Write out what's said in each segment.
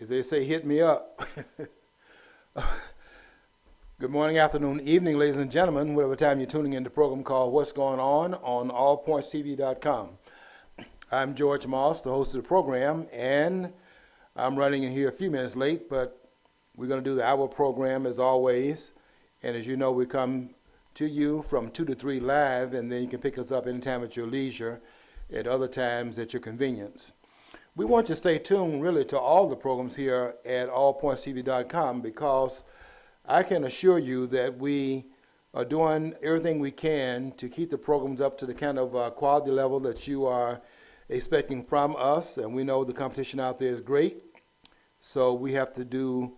As they say, hit me up. Good morning, afternoon, evening, ladies and gentlemen, whatever time you're tuning in the program called What's Going On allpointstv.com. I'm George Moss, the host of the program, and I'm running in here a few minutes late, but we're going to do the hour program as always. And as you know, we come to you from 2 to 3 live, and then you can pick us up anytime at your leisure, at other times at your convenience. We want you to stay tuned really to all the programs here at allpointstv.com because I can assure you that we are doing everything we can to keep the programs up to the kind of quality level that you are expecting from us, and we know the competition out there is great, so we have to do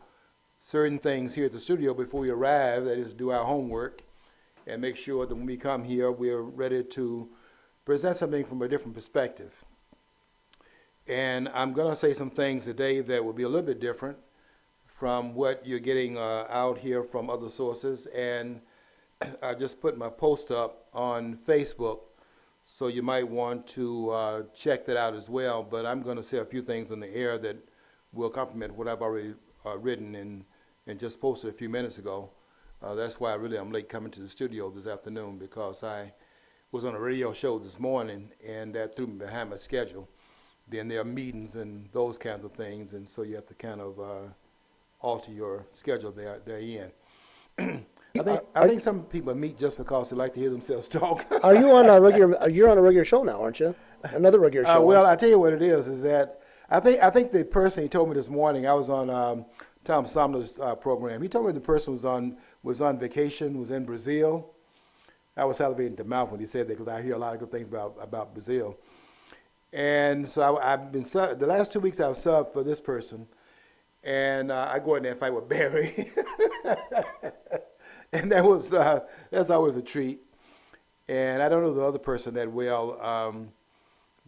certain things here at the studio before we arrive, that is do our homework and make sure that when we come here we're ready to present something from a different perspective. And I'm going to say some things today that will be a little bit different from what you're getting out here from other sources. And I just put my post up on Facebook, so you might want to check that out as well. But I'm going to say a few things in the air that will complement what I've already written and just posted a few minutes ago. That's why I'm late coming to the studio this afternoon, because I was on a radio show this morning, and that threw me behind my schedule. Then there are meetings and those kinds of things, and so you have to kind of alter your schedule therein. I think some people meet just because they like to hear themselves talk. Are you on a regular? You're on a regular show now, aren't you? Another regular show. Well, I tell you what it is that I think the person he told me this morning, I was on Tom Sumner's program. He told me the person was on vacation, was in Brazil. I was salivating to mouth when he said that, because I hear a lot of good things about Brazil. And so I've been the last 2 weeks I've subbed for this person, and I go in there and fight with Barry, and that's always a treat. And I don't know the other person that well,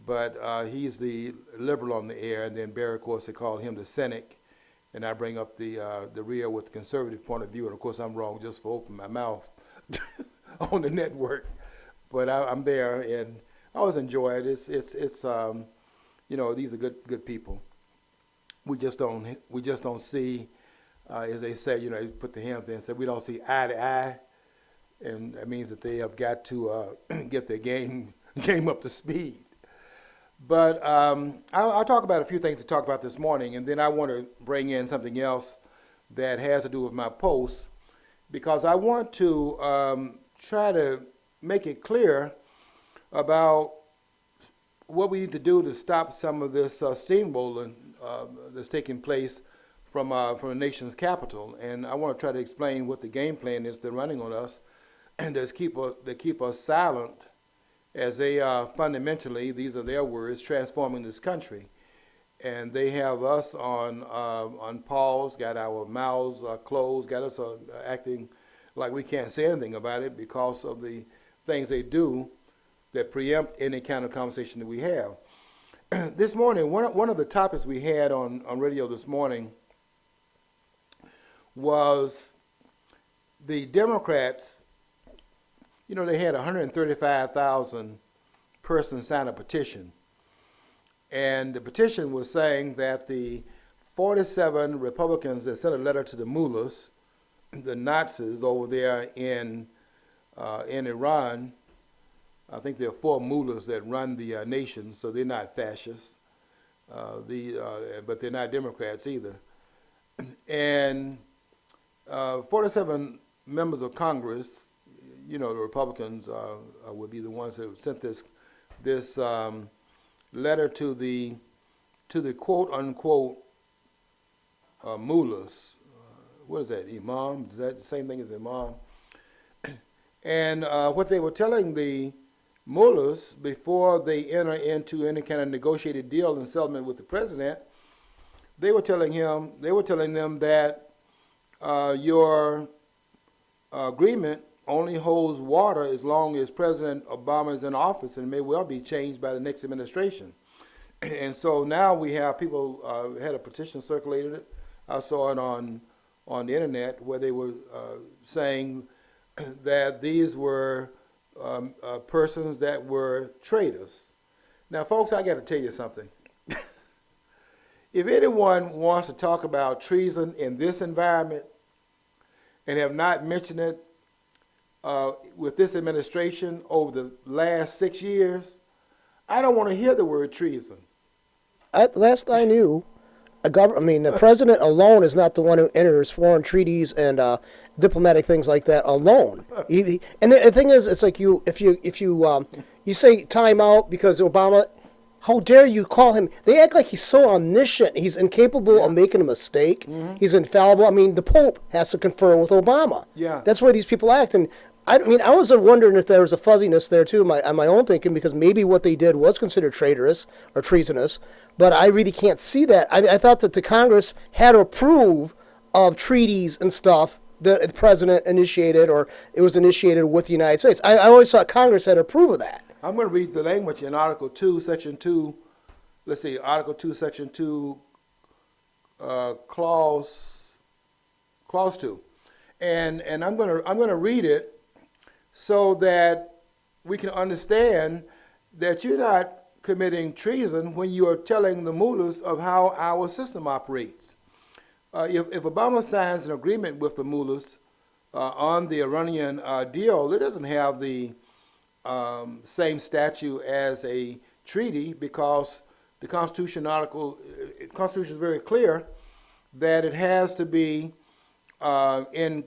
but he's the liberal on the air, and then Barry, of course, they call him the cynic, and I bring up the rear with the conservative point of view, and of course I'm wrong just for opening my mouth on the network, but I'm there and I always enjoy it. It's these are good people. We just don't see, as they say, you put the hymns there and say we don't see eye to eye, and that means that they have got to get their game up to speed. But I'll talk about a few things to talk about this morning, and then I want to bring in something else that has to do with my posts, because I want to try to make it clear about what we need to do to stop some of this steamrolling that's taking place from the nation's capital. And I want to try to explain what the game plan is they're running on us, and they keep us silent as they fundamentally, these are their words, transforming this country. And they have us on pause, got our mouths closed, got us acting like we can't say anything about it because of the things they do that preempt any kind of conversation that we have. This morning, one of the topics we had on radio this morning was the Democrats. They had 135,000 persons sign a petition. And the petition was saying that the 47 Republicans that sent a letter to the mullahs, the Nazis over there in Iran. I think there are 4 mullahs that run the nation, so they're not fascists, but they're not Democrats either. And 47 members of Congress, the Republicans would be the ones that sent this letter to the quote unquote mullahs. What is that, imam? Is that the same thing as imam? And what they were telling the mullahs before they enter into any kind of negotiated deal and settlement with the president, they were telling them that your agreement only holds water as long as President Obama is in office, and may well be changed by the next administration. And so now we have people had a petition circulated. I saw it on the internet where they were saying that these were persons that were traitors. Now, folks, I got to tell you something. if anyone wants to talk about treason in this environment and have not mentioned it with this administration over the last 6 years, I don't want to hear the word treason. Last I knew, the president alone is not the one who enters foreign treaties and diplomatic things like that alone. And the thing is, it's like if you say time out because Obama. How dare you call him? They act like he's so omniscient. He's incapable of making a mistake. Mm-hmm. He's infallible. I mean, the Pope has to confer with Obama. Yeah. That's why these people act. And I was wondering if there was a fuzziness there too, on my own thinking, because maybe what they did was considered traitorous or treasonous. But I really can't see that. I thought that the Congress had to approve of treaties and stuff that the president initiated, or it was initiated with the United States. I always thought Congress had to approve of that. I'm going to read the language in Article 2, Section 2. Let's see, Article 2, Section 2, Clause 2. And I'm going to read it so that we can understand that you're not committing treason when you are telling the mullahs of how our system operates. If Obama signs an agreement with the mullahs on the Iranian deal, it doesn't have the same statute as a treaty, because the Constitution is very clear that it has to be in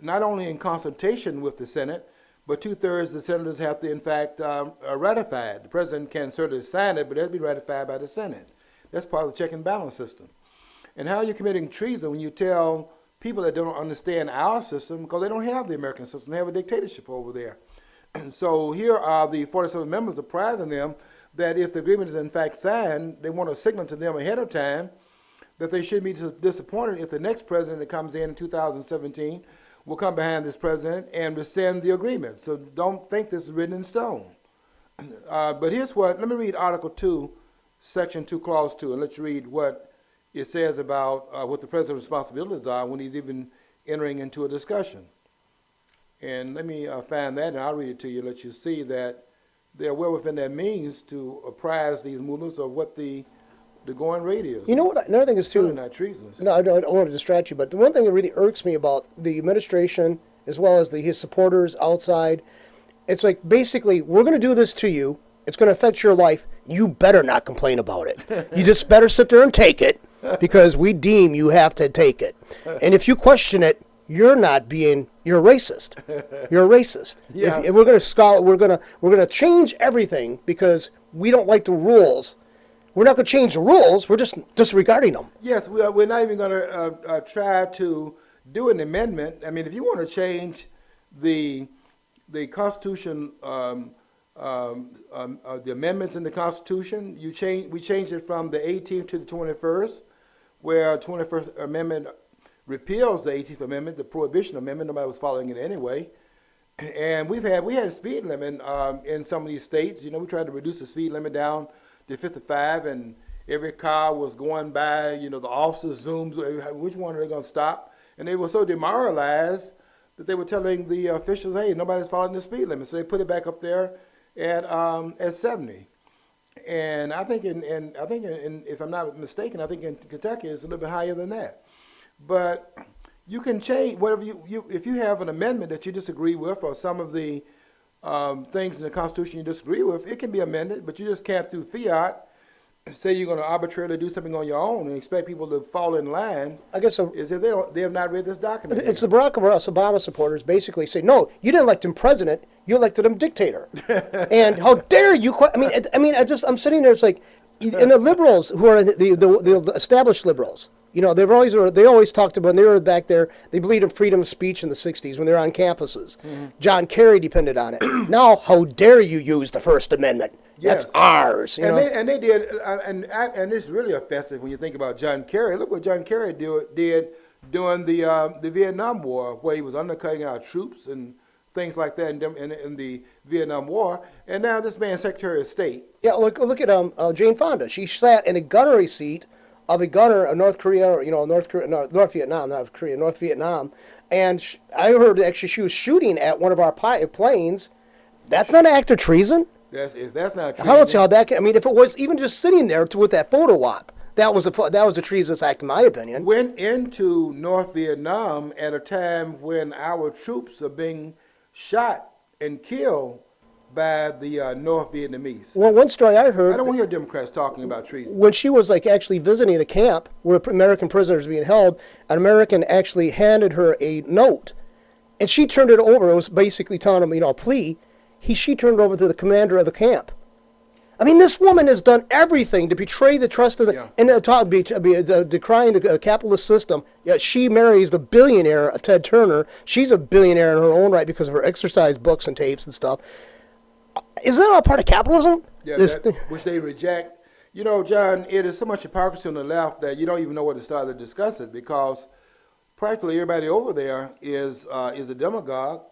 not only in consultation with the Senate, but 2/3 of the senators have to in fact ratify it. The president can certainly sign it, but it has to be ratified by the Senate. That's part of the check and balance system. And how are you committing treason when you tell people that don't understand our system, because they don't have the American system, they have a dictatorship over there. So here are the 47 members apprising them that if the agreement is in fact signed, they want to signal to them ahead of time that they shouldn't be disappointed if the next president that comes in 2017 will come behind this president and rescind the agreement. So don't think this is written in stone. But here's let me read Article 2, Section 2, Clause 2, and let's read what it says about what the president's responsibilities are when he's even entering into a discussion. And let me find that, and I'll read it to you, let you see that they're well within their means to apprise these mullahs of what the going rate is. You know what? Another thing is too. Really not treasonous. No, I don't want to distract you, but the one thing that really irks me about the administration, as well as his supporters outside, it's like basically we're going to do this to you. It's going to affect your life. You better not complain about it. You just better sit there and take it, because we deem you have to take it. And if you question it, you're a racist. You're a racist. Yeah. If we're going to change everything because we don't like the rules. We're not going to change the rules. We're just disregarding them. Yes, we're not even going to try to do an amendment. I mean, if you want to change the Constitution, the amendments in the Constitution, we changed it from the 18th to the 21st, where 21st Amendment repeals the 18th Amendment, the Prohibition Amendment. Nobody was following it anyway. And we had a speed limit in some of these states. You know, we tried to reduce the speed limit down to 55, and every car was going by, you know, the officers zoomed, which one are they going to stop? And they were so demoralized that they were telling the officials, hey, nobody's following the speed limit. So they put it back up there at 70. And I think if I'm not mistaken, I think in Kentucky it's a little bit higher than that. But you can change whatever if you have an amendment that you disagree with, or some of the things in the Constitution you disagree with, it can be amended, but you just can't through fiat say you're going to arbitrarily do something on your own and expect people to fall in line. I guess so. Is if they have not read this document. It's the Barack Obama supporters basically say, no, you didn't elect him president, you elected him dictator. And how dare you? I'm sitting there. It's like, and the liberals who are the established liberals. You know, they always talked about, when they were back there, they believed in freedom of speech in the 60s when they were on campuses. Mm-hmm. John Kerry depended on it. Now, how dare you use the First Amendment? Yes. That's ours. They did, and it's really offensive when you think about John Kerry. Look what John Kerry did during the Vietnam War, where he was undercutting our troops and things like that in the Vietnam War. And now this man's Secretary of State. Yeah, look at Jane Fonda. She sat in a gunnery seat of a gunner of North Vietnam, and I heard actually she was shooting at one of our planes. That's not an act of treason. That's not treason. I don't see how that can. I mean, if it was even just sitting there with that photo op, that was a treasonous act, in my opinion. went into North Vietnam at a time when our troops are being shot and killed by the North Vietnamese. Well, one story I I heard, don't want to hear Democrats talking about treason. when she was like actually visiting a camp where American prisoners were being held, an American actually handed her a note, and she turned it over. It was basically telling him, a plea. She turned it over to the commander of the camp. I mean, this woman has done everything to betray the trust of the and decrying the capitalist system. Yet she marries the billionaire Ted Turner. She's a billionaire in her own right because of her exercise books and tapes and stuff. Isn't that all part of capitalism? Yeah, which they reject. John, it is so much hypocrisy on the left that you don't even know where to start to discuss it, because practically everybody over there is a demagogue,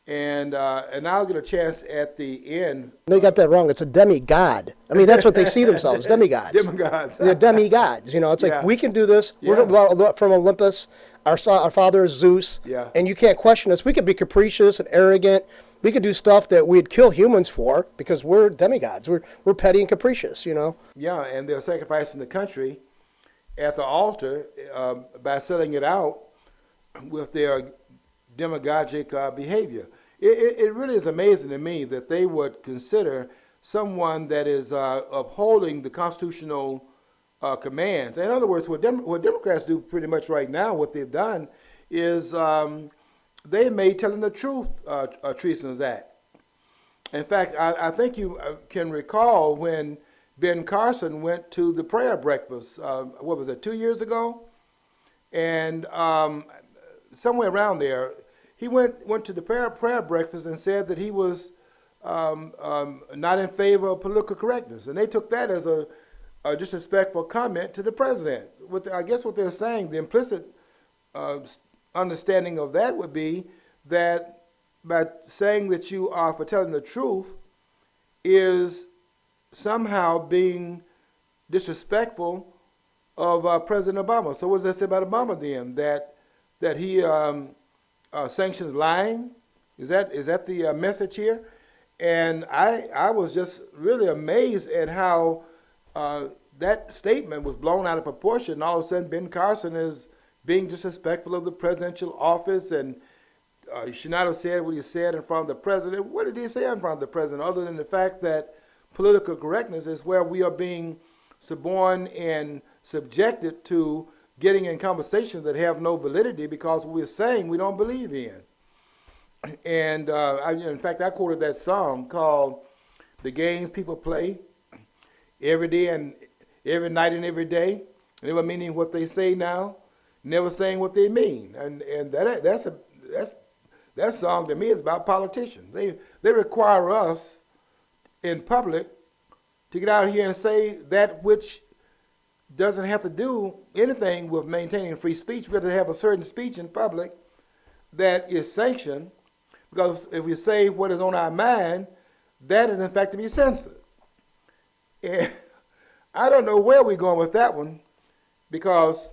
and I'll get a chance at the end. No, you got that wrong. It's a demigod. I mean, that's what they see themselves, demigods. Demigods. They're demigods. It's like, Yeah. we can do this. Yeah. We're from Olympus. Our father is Zeus. Yeah. And you can't question us. We could be capricious and arrogant. We could do stuff that we'd kill humans for because we're demigods. We're petty and capricious, Yeah, and they're sacrificing the country at the altar by selling it out with their demagogic behavior. It really is amazing to me that they would consider someone that is upholding the constitutional commands. In other words, what Democrats do pretty much right now, what they've done is they made telling the truth a treasonous act. In fact, I think you can recall when Ben Carson went to the prayer breakfast, what was it, 2 years ago? And somewhere around there, he went to the prayer breakfast and said that he was not in favor of political correctness. And they took that as a disrespectful comment to the president. I guess what they're saying, the implicit understanding of that would be that by saying that you are for telling the truth is somehow being disrespectful of President Obama. So what does that say about Obama then? That he sanctions lying? Is that the message here? And I was just really amazed at how that statement was blown out of proportion. And all of a sudden, Ben Carson is being disrespectful of the presidential office, and he should not have said what he said in front of the president. What did he say in front of the president, other than the fact that political correctness is where we are being suborned and subjected to getting in conversations that have no validity because we're saying we don't believe in. And in fact, I quoted that song called "The Games People Play Every Day and Every Night and Every Day, never meaning what they say now, never saying what they mean." And that song to me is about politicians. They require us in public to get out here and say that which doesn't have to do anything with maintaining free speech. We have to have a certain speech in public that is sanctioned, because if we say what is on our mind, that is in fact to be censored. And I don't know where we're going with that one, because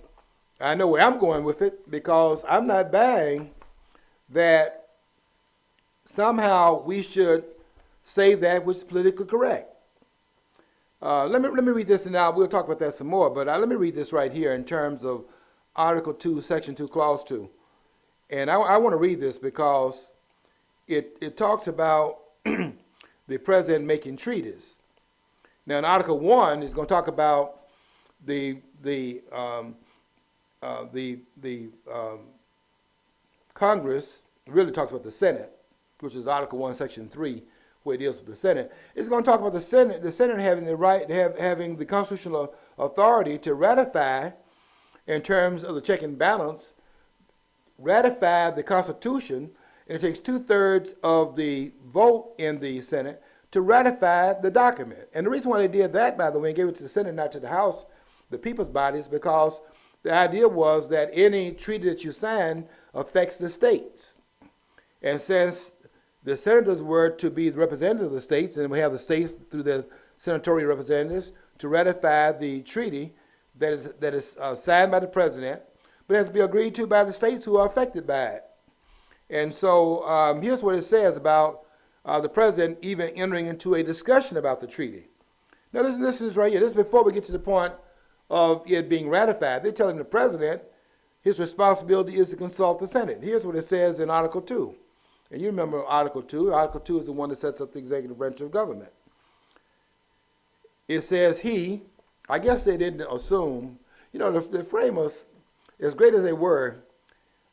I know where I'm going with it, because I'm not buying that somehow we should say that which is politically correct. Let me read this, and now we'll talk about that some more, but let me read this right here in terms of Article 2, Section 2, Clause 2. And I want to read this because it talks about the president making treaties. Now, in Article 1, it's going to talk about the Congress. Really talks about the Senate, which is Article 1, Section 3, where it deals with the Senate. It's going to talk about the Senate having the right, having the constitutional authority to ratify, in terms of the check and balance, ratify the Constitution, and it takes 2/3 of the vote in the Senate to ratify the document. And the reason why they did that, by the way, and gave it to the Senate, not to the House, the people's bodies, because the idea was that any treaty that you sign affects the states. And since the senators were to be the representatives of the states, and we have the states through their senatorial representatives to ratify the treaty that is signed by the president, but it has to be agreed to by the states who are affected by it. And so here's what it says about the president even entering into a discussion about the treaty. Now listen to this right here. This is before we get to the point of it being ratified. They're telling the president his responsibility is to consult the Senate. Here's what it says in Article 2. And you remember Article 2. Article 2 is the one that sets up the executive branch of government. It says I guess they didn't assume, the framers, as great as they were,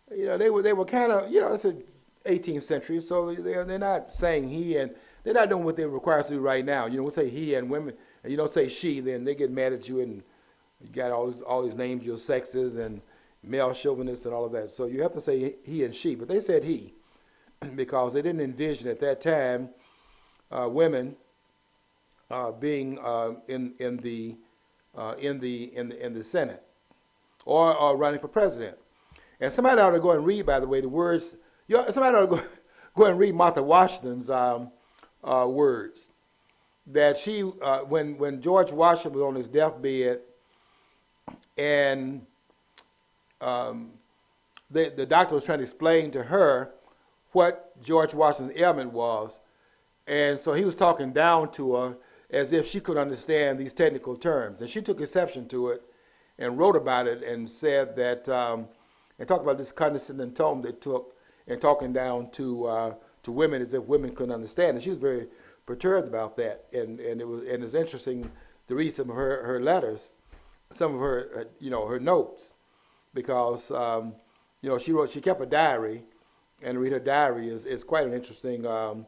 they were kind of, it's the 18th century, so they're not saying he, and they're not doing what they're required to do right now. We say he and women, and you don't say she, then they get mad at you, and you got all these names, your sexes, and male chauvinists and all of that. So you have to say he and she, but they said he, because they didn't envision at that time women being in the Senate or running for president. And somebody ought to go and read, by the way, the words. Somebody ought to go and read Martha Washington's words. That she, when George Washington was on his deathbed, and the doctor was trying to explain to her what George Washington's ailment was, and so he was talking down to her as if she could understand these technical terms, and she took exception to it and wrote about it and said that, and talked about this condescending tone they took and talking down to women as if women couldn't understand, and she was very perturbed about that, and it's interesting to read some of her letters, some of her her notes, because she kept a diary, and to read her diary is quite an interesting. You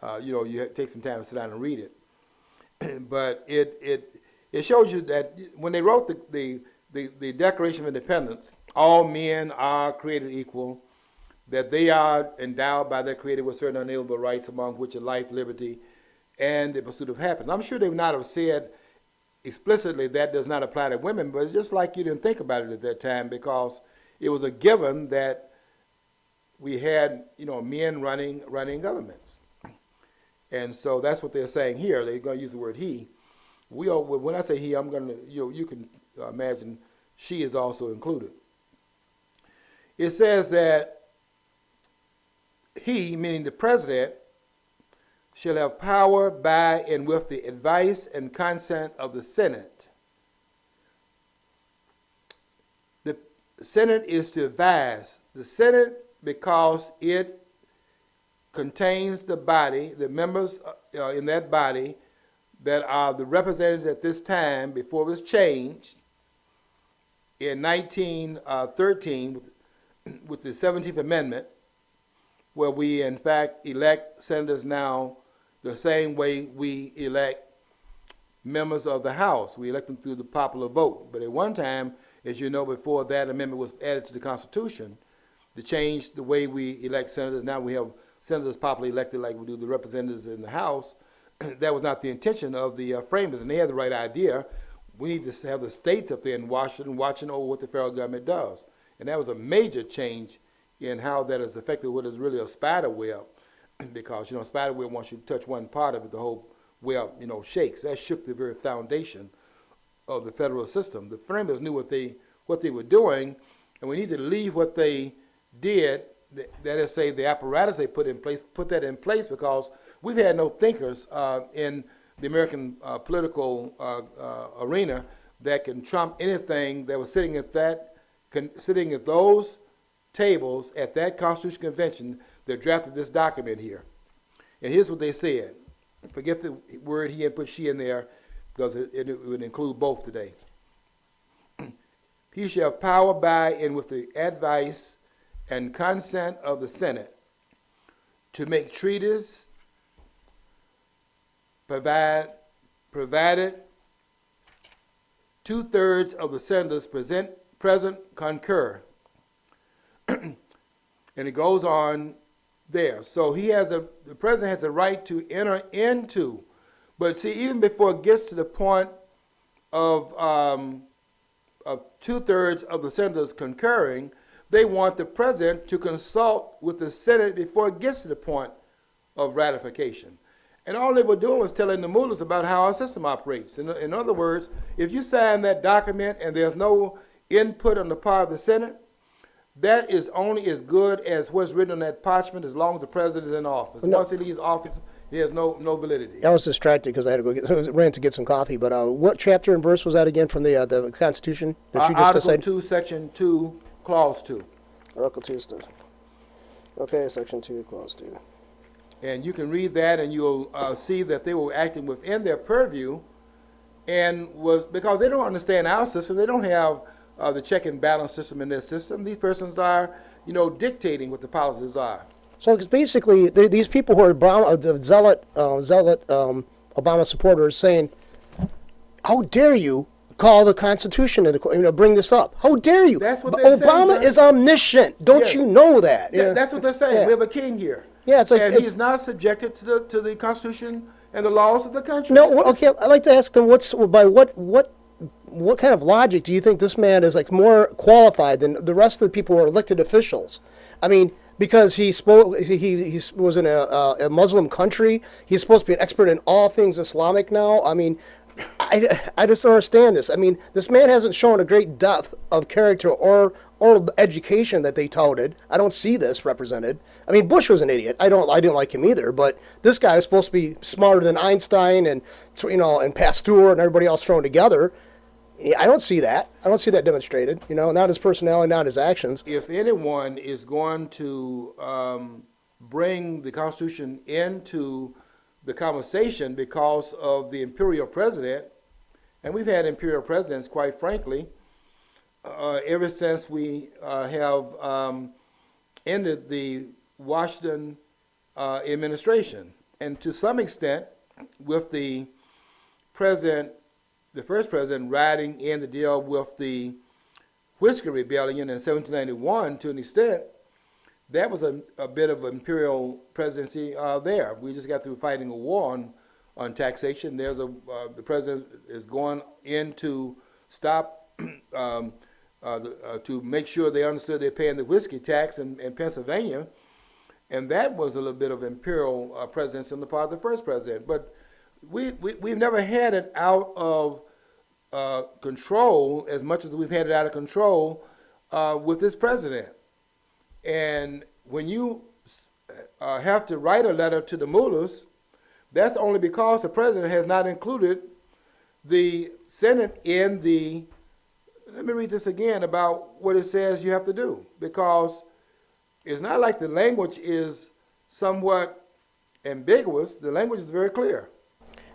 have to take some time to sit down and read it, but it shows you that when they wrote the Declaration of Independence, all men are created equal, that they are endowed by their Creator with certain unalienable rights, among which are life, liberty, and the pursuit of happiness. I'm sure they would not have said explicitly that does not apply to women, but it's just like you didn't think about it at that time, because it was a given that we had men running governments. And so that's what they're saying here. They're going to use the word he. When I say he, I'm going to, you can imagine she is also included. It says that he, meaning the president, shall have power by and with the advice and consent of the Senate. The Senate is to advise. The Senate, because it contains the body, the members in that body that are the representatives at this time before it was changed in 1913 with the 17th Amendment, where we in fact elect senators now the same way we elect members of the House. We elect them through the popular vote. But at one time, as you know, before that amendment was added to the Constitution, to change the way we elect senators, now we have senators popularly elected like we do the representatives in the House. That was not the intention of the framers, and they had the right idea. We need to have the states up there in Washington watching over what the federal government does. And that was a major change in how that has affected what is really a spider web, because, a spider web, once you touch one part of it, the whole web, shakes. That shook the very foundation of the federal system. The framers knew what they were doing, and we need to leave what they did, that is, say, the apparatus they put that in place, because we've had no thinkers in the American political arena that can trump anything that was sitting at those tables at that Constitutional Convention that drafted this document here. And here's what they said. Forget the word he and put she in there, because it would include both today. He shall have power by and with the advice and consent of the Senate to make treaties, provided 2/3 of the senators present concur. And it goes on there. So the president has a right to enter into, but see, even before it gets to the point of 2/3 of the senators concurring, they want the president to consult with the Senate before it gets to the point of ratification. And all they were doing was telling the mullahs about how our system operates. In other words, if you sign that document and there's no input on the part of the Senate, that is only as good as what's written on that parchment as long as the president is in office. Once he leaves office, It has no validity. I was distracted because I had to ran to get some coffee. But what chapter and verse was that again from the Constitution that you just Article said? 2, Section 2, Clause 2. Article 2. Okay, Section 2, Clause 2. And you can read that, and you'll see that they were acting within their purview, and was because they don't understand our system. They don't have the check and balance system in their system. These persons are, dictating what the policies are. So it's basically these people who are the zealot Obama supporters saying, "How dare you call the Constitution and bring this up? How dare you? That's what they're saying, Obama John. is omniscient. Don't Yes. you know that?" That's what they're saying. Yeah. We have a king here. Yeah, it's like and it's- he's not subjected to the Constitution and the laws of the country. No, okay. I'd like to ask them what kind of logic do you think this man is like more qualified than the rest of the people who are elected officials? I mean, because he was in a Muslim country, he's supposed to be an expert in all things Islamic now. I mean, I just don't understand this. I mean, this man hasn't shown a great depth of character or education that they touted. I don't see this represented. I mean, Bush was an idiot. I didn't like him either. But this guy is supposed to be smarter than Einstein and Pasteur and everybody else thrown together. I don't see that. I don't see that demonstrated. Not his personality, not his actions. If anyone is going to bring the Constitution into the conversation because of the imperial president, and we've had imperial presidents, quite frankly, ever since we have ended the Washington administration, and to some extent, with the first president riding in the deal with the Whiskey Rebellion in 1791, to an extent, that was a bit of imperial presidency there. We just got through fighting a war on taxation. The president is going in to stop, to make sure they understood they're paying the whiskey tax in Pennsylvania, and that was a little bit of imperial presidency on the part of the first president. But we've never had it out of control as much as we've had it out of control with this president. And when you have to write a letter to the mullahs, that's only because the president has not included the Senate in the. Let me read this again about what it says you have to do, because it's not like the language is somewhat ambiguous. The language is very clear.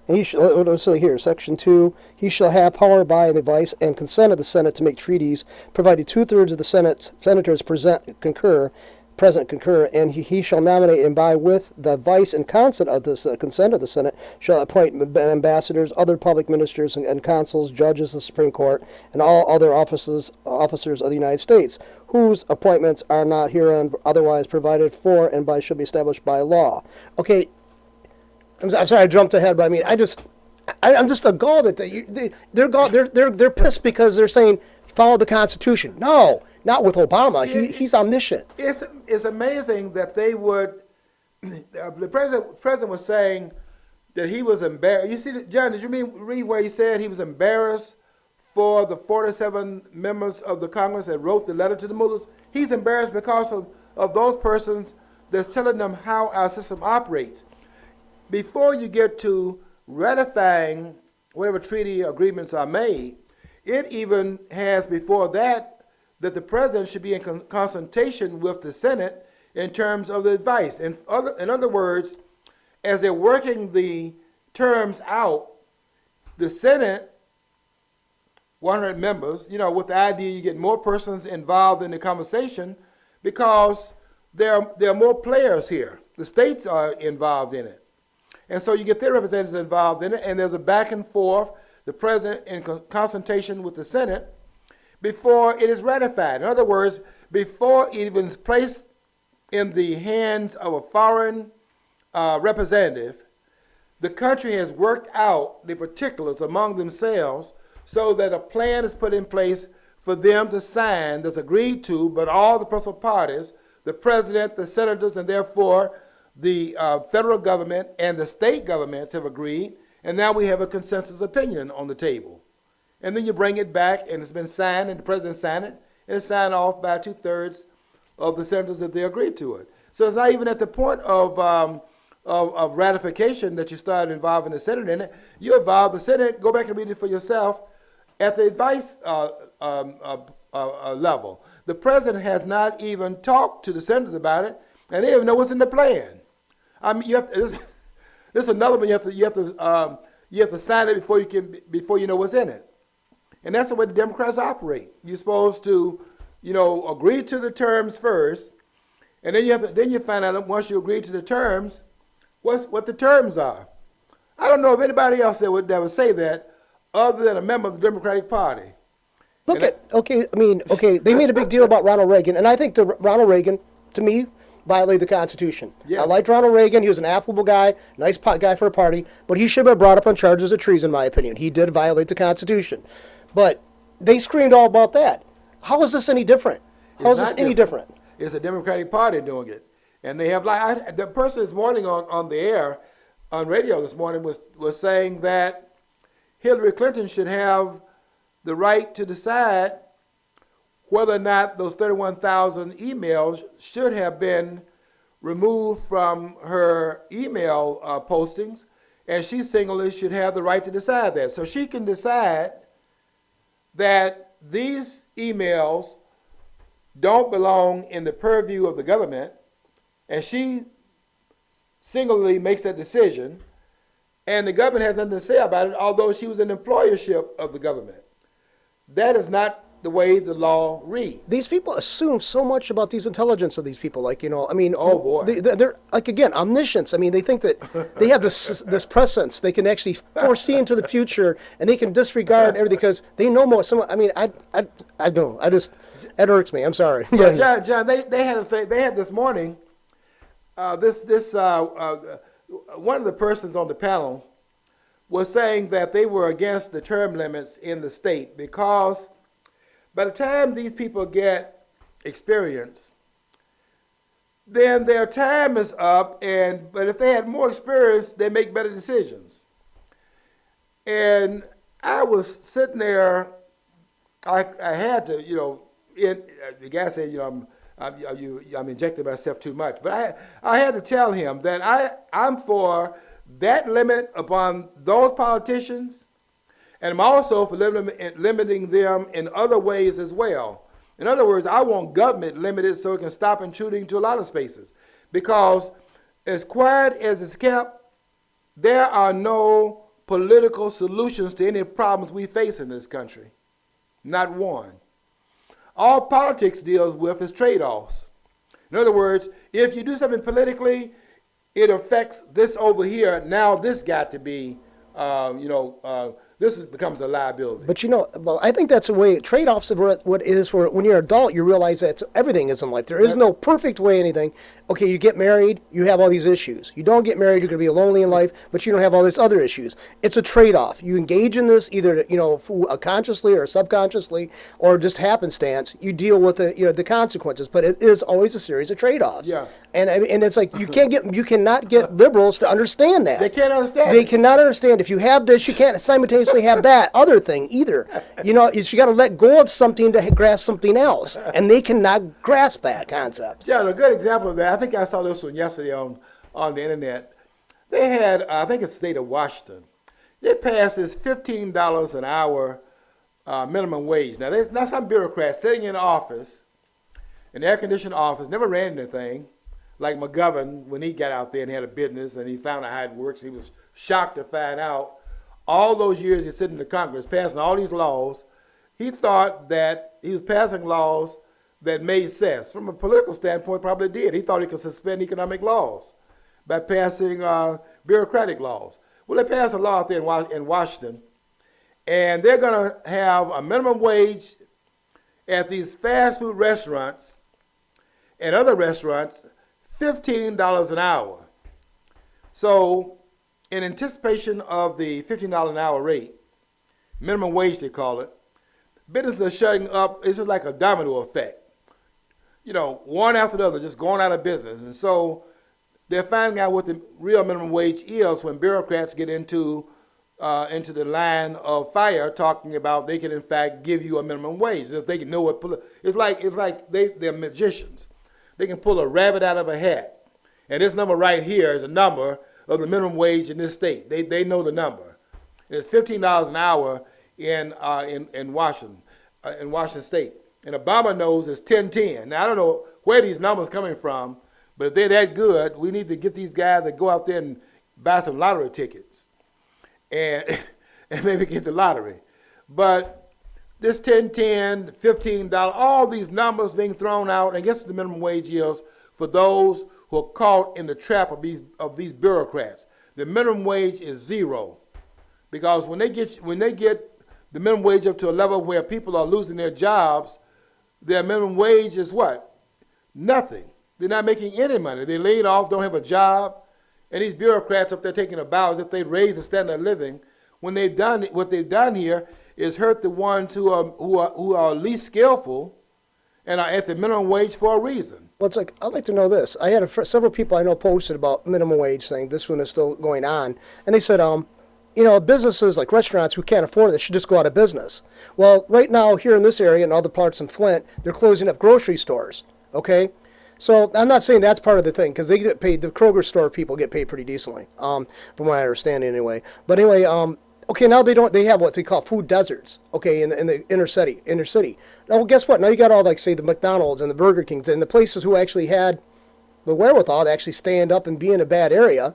And let's say here, Section 2, he shall have power by the advice and consent of the Senate to make treaties, provided 2/3 of the senators present concur, and he shall nominate, and by with the advice and consent of the Senate shall appoint ambassadors, other public ministers and consuls, judges of the Supreme Court, and all other officers of the United States, whose appointments are not herein otherwise provided for and by shall be established by law. Okay. I'm sorry I jumped ahead, but I mean, I'm just agalled that they're pissed because they're saying follow the Constitution. No, not with Obama. He's omniscient. It's amazing that they would. The president was saying that he was embarrassed. You see, John, did you read where he said he was embarrassed for the 47 members of the Congress that wrote the letter to the mullahs? He's embarrassed because of those persons that's telling them how our system operates. Before you get to ratifying whatever treaty agreements are made, it even has before that the president should be in consultation with the Senate in terms of the advice. In other words, as they're working the terms out, the Senate, 100 members, with the idea you get more persons involved in the conversation because there are more players here. The states are involved in it. And so you get their representatives involved in it, and there's a back and forth, the president in consultation with the Senate, before it is ratified. In other words, before it even is placed in the hands of a foreign representative, the country has worked out the particulars among themselves so that a plan is put in place for them to sign that's agreed to, but all the principal parties, the president, the senators, and therefore the federal government and the state governments have agreed, and now we have a consensus opinion on the table. And then you bring it back, and it's been signed, and the president signed it, and it's signed off by 2/3 of the senators that they agreed to it. So it's not even at the point of of ratification that you started involving the Senate in it. You involve the Senate, go back and read it for yourself at the advice level. The president has not even talked to the senators about it, and they don't even know what's in the plan. I mean, this is another one you have to sign it before you know what's in it, and that's the way the Democrats operate. You're supposed to, agree to the terms first, and then you find out once you agree to the terms, what the terms are. I don't know of anybody else that would say that other than a member of the Democratic Party. They made a big deal about Ronald Reagan, and I think Ronald Reagan, to me, violated the Constitution. Yes. I liked Ronald Reagan. He was an affable guy, nice guy for a party, but he should have been brought up on charges of treason, in my opinion. He did violate the Constitution. But they screamed all about that. How is this any different? How is this any different? It's the Democratic Party doing it. And they have, the person this morning on the air, on radio this morning, was saying that Hillary Clinton should have the right to decide whether or not those 31,000 emails should have been removed from her email postings, and she singularly should have the right to decide that. So she can decide that these emails don't belong in the purview of the government, and she singularly makes that decision, and the government has nothing to say about it, although she was an employership of the government. That is not the way the law reads. These people assume so much about these intelligence of these people. Oh, boy. They're again, omniscience. They think that they have this prescience. They can actually foresee into the future, and they can disregard everything because they know more. I don't. It irks me. I'm sorry. Yeah, John, they had a thing. They had this morning. One of the persons on the panel was saying that they were against the term limits in the state because by the time these people get experience, then their time is up, but if they had more experience, they make better decisions. And I was sitting there, I had to, the guy said, I'm injecting myself too much. But I had to tell him that I'm for that limit upon those politicians, and I'm also for limiting them in other ways as well. In other words, I want government limited so it can stop intruding to a lot of spaces. Because as quiet as it's kept, there are no political solutions to any problems we face in this country. Not one. All politics deals with is trade-offs. In other words, if you do something politically, it affects this over here. Now this got to be, becomes a liability. But I think that's a way. Trade-offs are what it is for when you're an adult. You realize that everything is in life. There is no perfect way anything. Okay, you get married, you have all these issues. You don't get married, you're going to be lonely in life, but you don't have all these other issues. It's a trade-off. You engage in this either consciously or subconsciously, or just happenstance. You deal with the consequences, but it is always a series of trade-offs. Yeah. And it's like you cannot get liberals to understand that. They can't understand. They cannot understand. If you have this, you can't simultaneously have that other thing either. You got to let go of something to grasp something else, and they cannot grasp that concept. Yeah, a good example of that. I think I saw this one yesterday on the internet. They had, I think it's the state of Washington. They passed this $15 an hour minimum wage. Now, there's not some bureaucrat sitting in an office, an air-conditioned office, never ran anything, like McGovern when he got out there and had a business and he found out how it works. He was shocked to find out all those years he's sitting in the Congress passing all these laws. He thought that he was passing laws that made sense. From a political standpoint, probably did. He thought he could suspend economic laws by passing bureaucratic laws. Well, they passed a law out there in Washington, and they're going to have a minimum wage at these fast food restaurants and other restaurants, $15 an hour. So, in anticipation of the $15 an hour rate, minimum wage they call it, businesses are shutting up. It's just like a domino effect. One after the other, just going out of business. And so they're finding out what the real minimum wage is when bureaucrats get into the line of fire, talking about they can in fact give you a minimum wage. If they can know what it's like they're magicians. They can pull a rabbit out of a hat, And this number right here is a number of the minimum wage in this state. They know the number. It's $15 an hour in Washington State. And Obama knows it's 10.10. Now I don't know where these numbers coming from, but if they're that good, we need to get these guys to go out there and buy some lottery tickets, and and maybe get the lottery. But this 10.10, $15, all these numbers being thrown out against the minimum wage is for those who are caught in the trap of these bureaucrats. The minimum wage is zero, because when they get the minimum wage up to a level where people are losing their jobs, their minimum wage is what? Nothing. They're not making any money. They're laid off, don't have a job, and these bureaucrats up there taking a bow as if they raise the standard of living. When they've done what they've done here is hurt the ones who are least skillful and are at the minimum wage for a reason. Well, it's like, I'd like to know this. I had several people I know posted about minimum wage thing. This one is still going on. And they said, businesses like restaurants who can't afford it should just go out of business. Well, right now here in this area and other parts in Flint, they're closing up grocery stores, okay? So I'm not saying that's part of the thing, because they get paid, the Kroger store people get paid pretty decently, from what I understand anyway. But anyway, okay, now they have what they call food deserts, okay, in the inner city. Now, well, guess what? Now you got all, like, say, the McDonald's and the Burger Kings and the places who actually had the wherewithal to actually stand up and be in a bad area,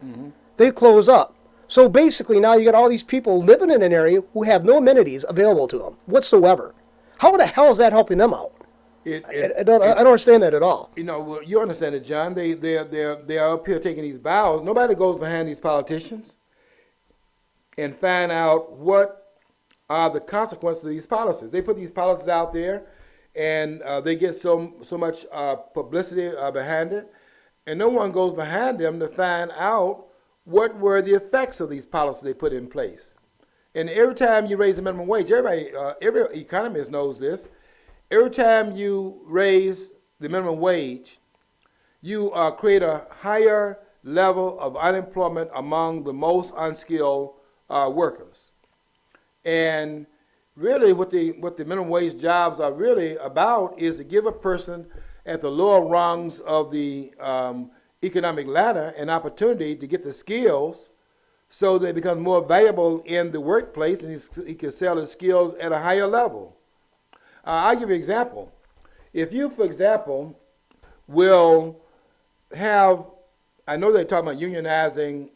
they close up. So basically now you got all these people living in an area who have no amenities available to them whatsoever. How the hell is that helping them out? I don't understand that at all. Well, you understand it, John. They're up here taking these bows. Nobody goes behind these politicians and find out what are the consequences of these policies. They put these policies out there, and they get so much publicity behind it, and no one goes behind them to find out what were the effects of these policies they put in place. And every time you raise the minimum wage, every economist knows this. Every time you raise the minimum wage, you create a higher level of unemployment among the most unskilled workers. And really what the minimum wage jobs are really about is to give a person at the lower rungs of the economic ladder an opportunity to get the skills so they become more valuable in the workplace, and he can sell his skills at a higher level. I'll give you an example. If you, for example, will have, I know they're talking about unionizing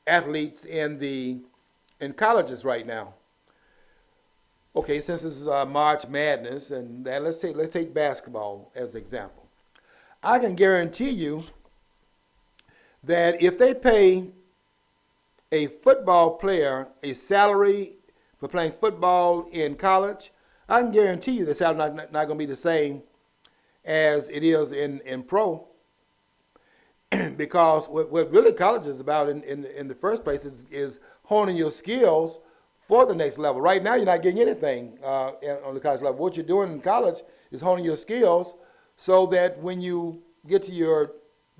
athletes in colleges right now. Okay, since this is March Madness, and that, let's take basketball as an example. I can guarantee you that if they pay a football player a salary for playing football in college, I can guarantee you the salary is not going to be the same as it is in pro. Because what really college is about in the first place is honing your skills for the next level. Right now, you're not getting anything on the college level. What you're doing in college is honing your skills so that when you get to your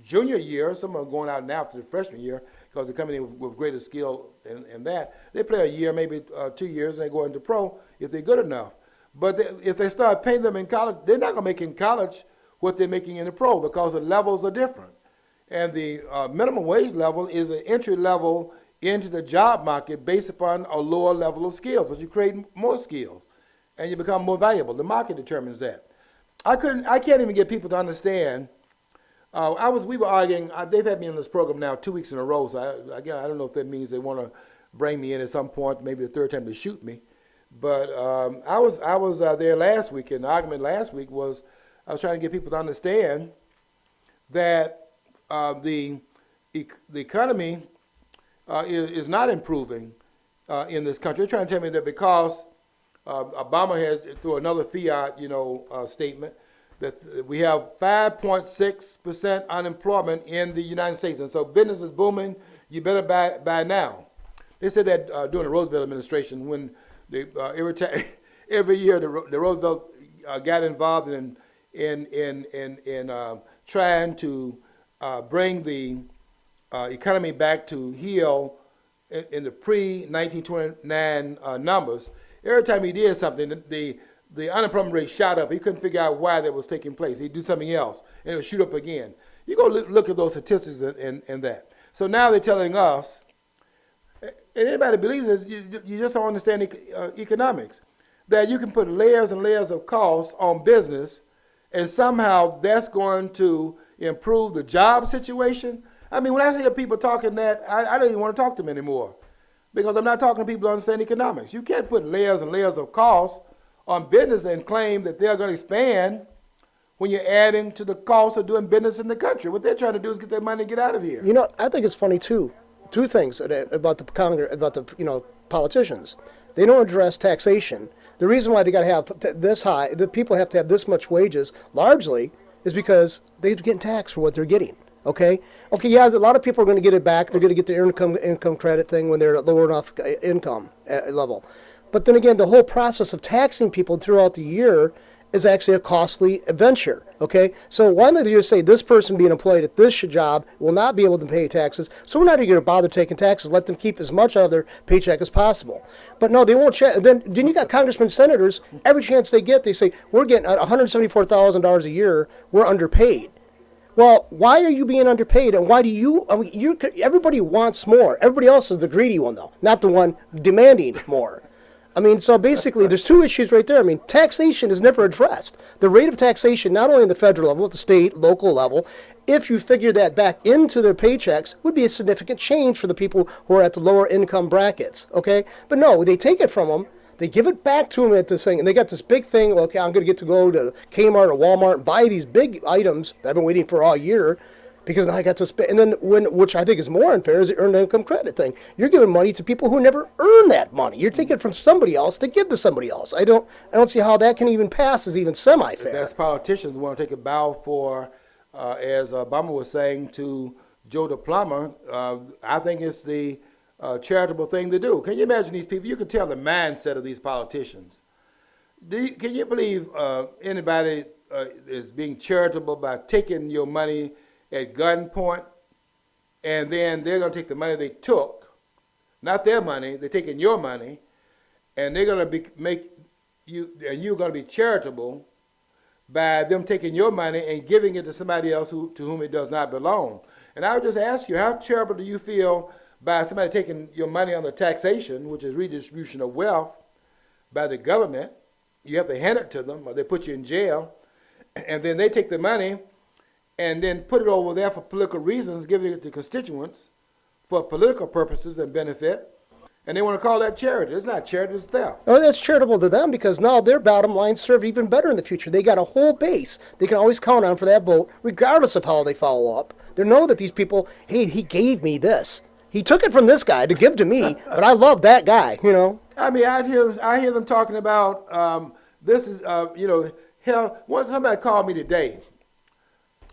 junior year, some are going out now to the freshman year because they're coming in with greater skill in that. They play a year, maybe 2 years, and they go into pro if they're good enough. But if they start paying them in college, they're not going to make in college what they're making in the pro because the levels are different. And the minimum wage level is an entry level into the job market based upon a lower level of skills. But you create more skills and you become more valuable. The market determines that. I can't even get people to understand. We were arguing. They've had me on this program now 2 weeks in a row. So I don't know if that means they want to bring me in at some point, maybe the third time to shoot me. But I was there last week, and the argument last week was I was trying to get people to understand that the economy is not improving in this country. They're trying to tell me that because Obama has, through another fiat, statement, that we have 5.6% unemployment in the United States, and so business is booming. You better buy now. They said that during the Roosevelt administration, when every year the Roosevelt got involved in trying to bring the economy back to heal in the pre-1929 numbers. Every time he did something, the unemployment rate shot up. He couldn't figure out why that was taking place. He'd do something else, and it would shoot up again. You go look at those statistics in that. So now they're telling us, and anybody believes this, you just don't understand economics, that you can put layers and layers of costs on business, and somehow that's going to improve the job situation. I mean, when I hear people talking that, I don't even want to talk to them anymore, because I'm not talking to people who understand economics. You can't put layers and layers of costs on business and claim that they're going to expand when you're adding to the cost of doing business in the country. What they're trying to do is get their money and get out of here. You know, I think it's funny too. Two things about the politicians. They don't address taxation. The reason why they got to have this high, the people have to have this much wages, largely, is because they're getting taxed for what they're getting. Okay, yeah, a lot of people are going to get it back. They're going to get their income credit thing when they're at lower enough income level. But then again, the whole process of taxing people throughout the year is actually a costly venture, okay? So why don't they just say this person being employed at this job will not be able to pay taxes, so we're not even going to bother taking taxes, let them keep as much out of their paycheck as possible. But no, they won't check. Then you got congressmen, senators, every chance they get, they say, we're getting $174,000 a year, we're underpaid. Well, why are you being underpaid, and why do you, everybody wants more. Everybody else is the greedy one, though, not the one demanding more. I mean, so basically, there's two issues right there. I mean, taxation is never addressed. The rate of taxation, not only in the federal level, but the state, local level, if you figure that back into their paychecks, would be a significant change for the people who are at the lower income brackets, okay? But no, they take it from them, they give it back to them at this thing, and they got this big thing, okay, I'm going to get to go to Kmart or Walmart and buy these big items that I've been waiting for all year, because now I got to spend, and then which I think is more unfair, is the earned income credit thing. You're giving money to people who never earn that money. You're taking it from somebody else to give to somebody else. I don't see how that can even pass as even semi-fair. That's politicians want to take a bow for, as Obama was saying to Joe the plumber. I think it's the charitable thing to do. Can you imagine these people? You can tell the mindset of these politicians. Can you believe anybody is being charitable by taking your money at gunpoint, and then they're going to take the money they took, not their money, they're taking your money, and they're going to make you, and you're going to be charitable by them taking your money and giving it to somebody else to whom it does not belong. And I would just ask you, how charitable do you feel by somebody taking your money on the taxation, which is redistribution of wealth by the government? You have to hand it to them, or they put you in jail, and then they take the money and then put it over there for political reasons, giving it to constituents for political purposes and benefit, and they want to call that charity. It's not charity, it's theft. Oh, that's charitable to them, because now their bottom line served even better in the future. They got a whole base they can always count on for that vote, regardless of how they follow up. They know that these people, hey, he gave me this. He took it from this guy to give to me, but I love that guy, you know. I mean, I hear them talking about this is, hell, somebody called me today.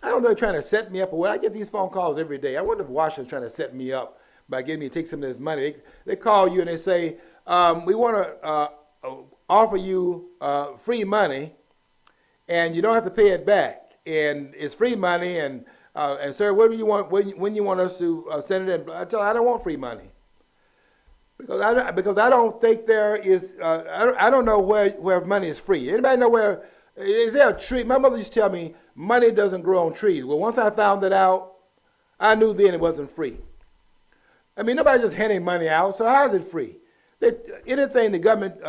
I don't know, they're trying to set me up or what. I get these phone calls every day. I wonder if Washington's trying to set me up by getting me to take some of this money. They call you and they say, we want to offer you free money, and you don't have to pay it back. And it's free money, and sir, what do you want? When you want us to send it in? I tell them I don't want free money, because I don't think there is. I don't know where money is free. Anybody know where? Is there a tree? My mother used to tell me money doesn't grow on trees. Well, once I found that out, I knew then it wasn't free. I mean, nobody's just handing money out, so how is it free? Anything the government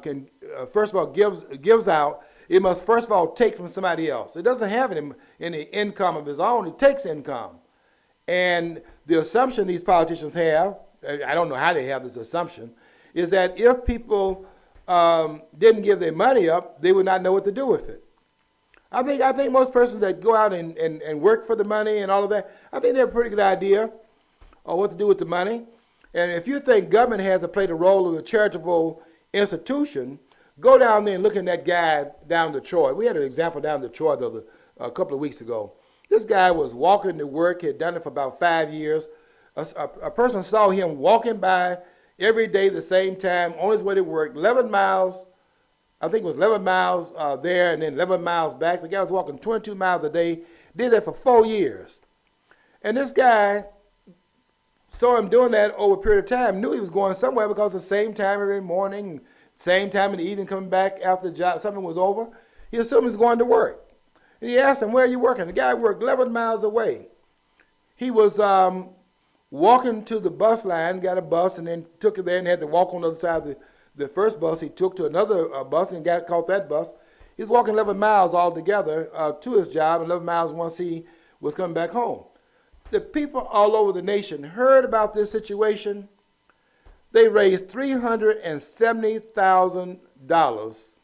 can, first of all, gives out, it must first of all take from somebody else. It doesn't have any income of its own, it takes income. And the assumption these politicians have, I don't know how they have this assumption, is that if people didn't give their money up, they would not know what to do with it. I think most persons that go out and work for the money and all of that, I think they have a pretty good idea of what to do with the money. And if you think government has to play the role of a charitable institution, go down there and look at that guy down Detroit. We had an example down Detroit a couple of weeks ago. This guy was walking to work, had done it for about 5 years. A person saw him walking by every day the same time on his way to work, 11 miles, I think it was 11 miles there and then 11 miles back. The guy was walking 22 miles a day, did that for 4 years. And this guy saw him doing that over a period of time, knew he was going somewhere because the same time every morning, same time in the evening coming back after the job, something was over, he assumed he was going to work. And he asked him, where are you working? The guy worked 11 miles away. He was walking to the bus line, got a bus, and then took it there and had to walk on the other side of the first bus. He took to another bus and caught that bus. He was walking 11 miles altogether to his job, 11 miles once he was coming back home. The people all over the nation heard about this situation. They raised $370,000.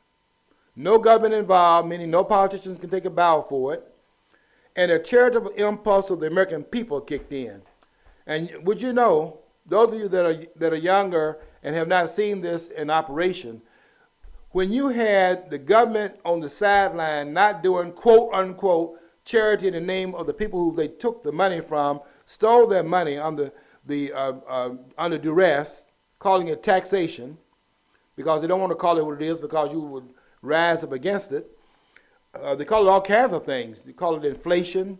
No government involved, meaning no politicians can take a bow for it. And a charitable impulse of the American people kicked in. And would you know, those of you that are younger and have not seen this in operation, when you had the government on the sideline not doing quote unquote charity in the name of the people who they took the money from, stole their money under duress, calling it taxation, because they don't want to call it what it is because you would rise up against it. They call it all kinds of things. They call it inflation,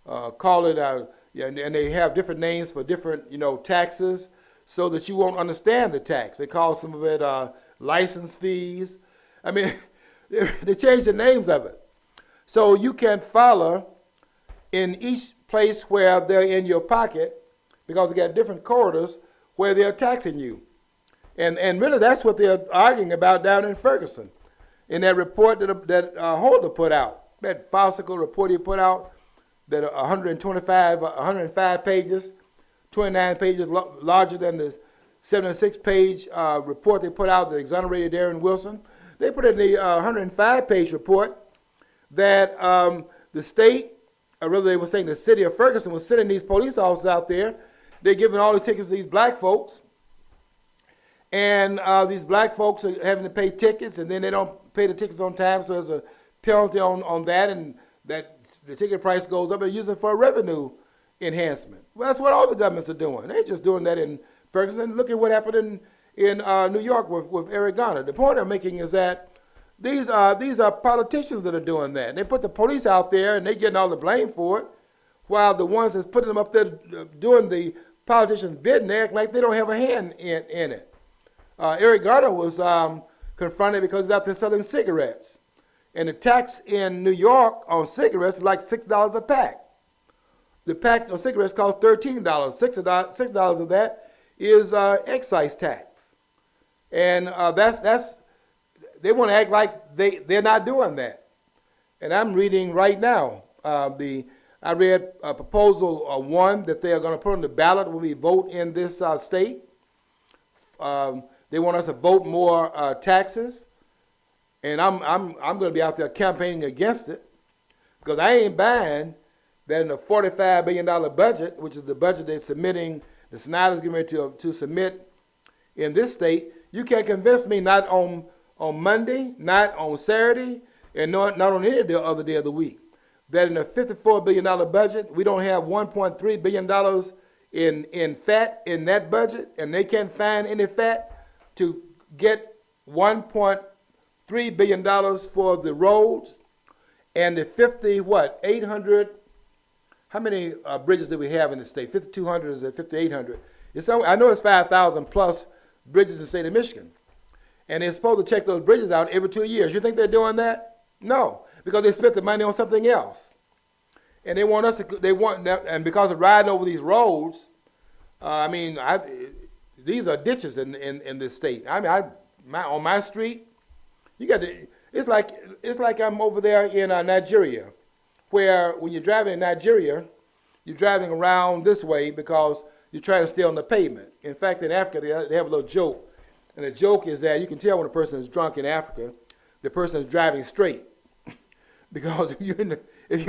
and they have different names for different, taxes, so that you won't understand the tax. They call some of it license fees. I mean, they change the names of it. So you can follow in each place where they're in your pocket, because they got different corridors where they're taxing you. And really that's what they're arguing about down in Ferguson. In that report that Holder put out, that farcical report he put out, that 105 pages, 29 pages larger than the 76-page report they put out that exonerated Darren Wilson. They put in the 105-page report that the state, or rather they were saying the city of Ferguson, was sending these police officers out there. They're giving all the tickets to these black folks. And these black folks are having to pay tickets, and then they don't pay the tickets on time, so there's a penalty on that, and that the ticket price goes up, and they use it for a revenue enhancement. Well, that's what all the governments are doing. They're just doing that in Ferguson. Look at what happened in New York with Eric Garner. The point I'm making is that these are politicians that are doing that. They put the police out there, and they're getting all the blame for it, while the ones that's putting them up there doing the politicians' bidding, they act like they don't have a hand in it. Eric Garner was confronted because he's out there selling cigarettes. And the tax in New York on cigarettes is like $6 a pack. The pack of cigarettes costs $13. $6 of that is excise tax. And they want to act like they're not doing that. And I'm reading right now, I read proposal 1 that they are going to put on the ballot when we vote in this state. They want us to vote more taxes, and I'm going to be out there campaigning against it, because I ain't buying that in a $45 billion budget, which is the budget they're submitting, the Snyder's getting ready to submit in this state. You can't convince me not on Monday, not on Saturday, and not on any other day of the week, that in a $54 billion budget, we don't have $1.3 billion in fat in that budget, and they can't find any fat to get $1.3 billion for the roads and the 800, how many bridges do we have in the state? 5,200, is it 5,800? I know it's 5,000 plus bridges in the state of Michigan. And they're supposed to check those bridges out every 2 years. You think they're doing that? No, because they spent the money on something else. And they want us to, and because of riding over these roads, these are ditches in this state. I mean, on my street, it's like I'm over there in Nigeria, where when you're driving in Nigeria, you're driving around this way because you're trying to stay on the pavement. In fact, in Africa, they have a little joke. And the joke is that you can tell when a person is drunk in Africa, the person is driving straight. Because if you're